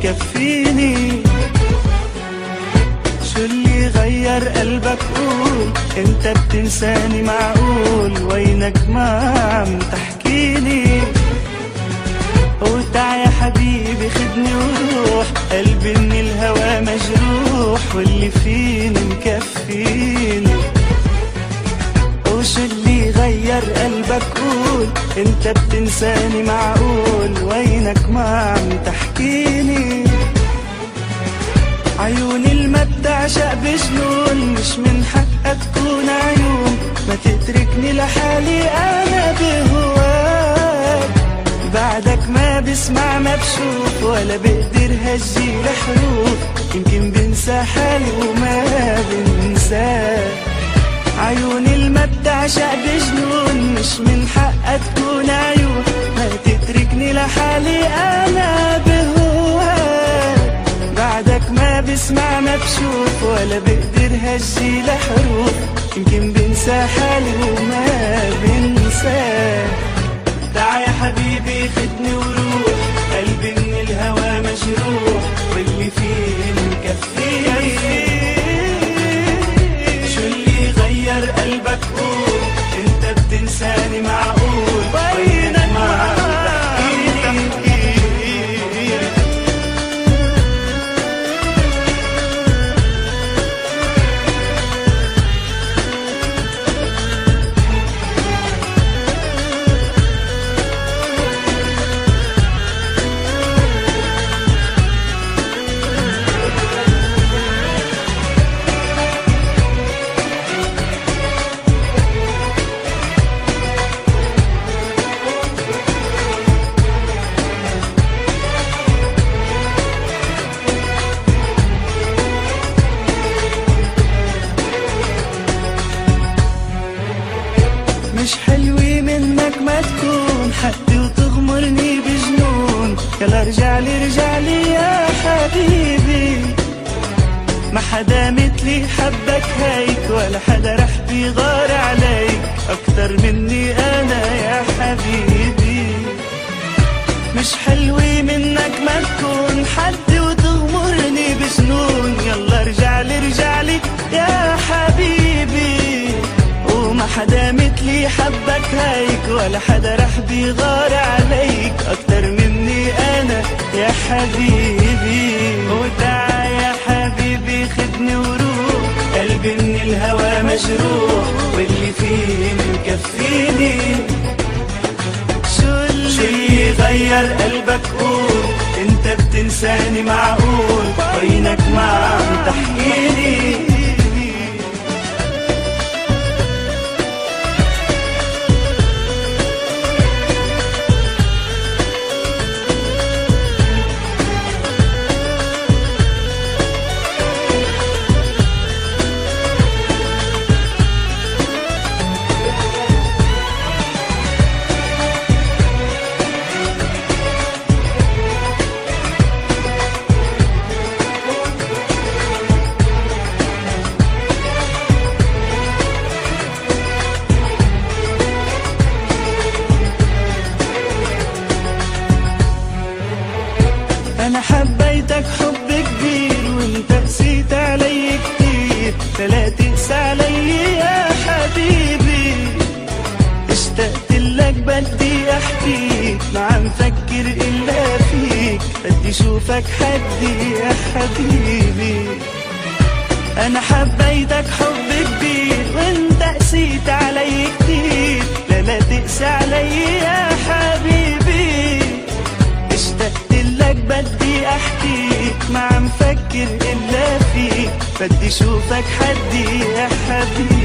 مكفيني. شو اللي غير قلبك قول، انت بتنساني معقول، وينك ما عم تحكيني. وتع يا حبيبي خدني وروح، قلبي من الهوى مجروح، واللي فيني مكفيني. وشو اللي غير قلبك قول، انت بتنساني معقول، وينك ما عم تحكيني. عيوني الما بتعشق بجنون، مش من حقها تكون عيون، ما تتركني لحالي انا بهواك. بعدك ما بسمع ما بشوف، ولا بقدر هجي لحروف، يمكن بنسى حالي وما بنساك. عيوني الما بتعشق بجنون، مش من حقها تكون عيون، ما تتركني لحالي انا بهواك. بعدك ما بسمع ما بشوف، ولا بقدر هجي لحروف، يمكن بنسى حالي وما بنساك. تعا يا حبيبي خدني وروح، قلبي من الهوى مجروح، واللي فيه مكفيني. شو اللي غير قلبك قول، انت بتنساني معقول، وينك ما عم تحكيني. مش حلوة منك ما تكون حدي وتغمرني بجنون، يلا رجعلي رجعلي يا حبيبي. ما حدا مثلي حبك هيك، ولا حدا رح بيغار عليك أكتر مني أنا يا حبيبي. مش حلوة منك ما تكون حدي وتغمرني بجنون، يلا رجعلي رجعلي يا حبيبي. وما حدا مثلي حبك هيك، ولا حدا رح بيغار عليك أكتر مني أنا يا حبيبي. وتعا يا حبيبي خدني وروح، قلبي من الهوى مجروح، واللي فيه مكفيني. شو اللي غير قلبك قول، انت بتنساني معقول، وينك ما عم تحكيني. أنا حبيتك حب كبير، وانت قسيت علي كتير، فلا تقسى علي يا حبيبي. اشتقت لك بدي احكيك، ما عم فكر إلا فيك، بدي شوفك حدي يا حبيبي. أنا حبيتك حب كبير، وانت قسيت علي كتير، لا تقسى علي يا حبيبي. اشتقت لك بدي احكيك، ما عم فكر الا فيك، بدي شوفك حدي يا حبيبي.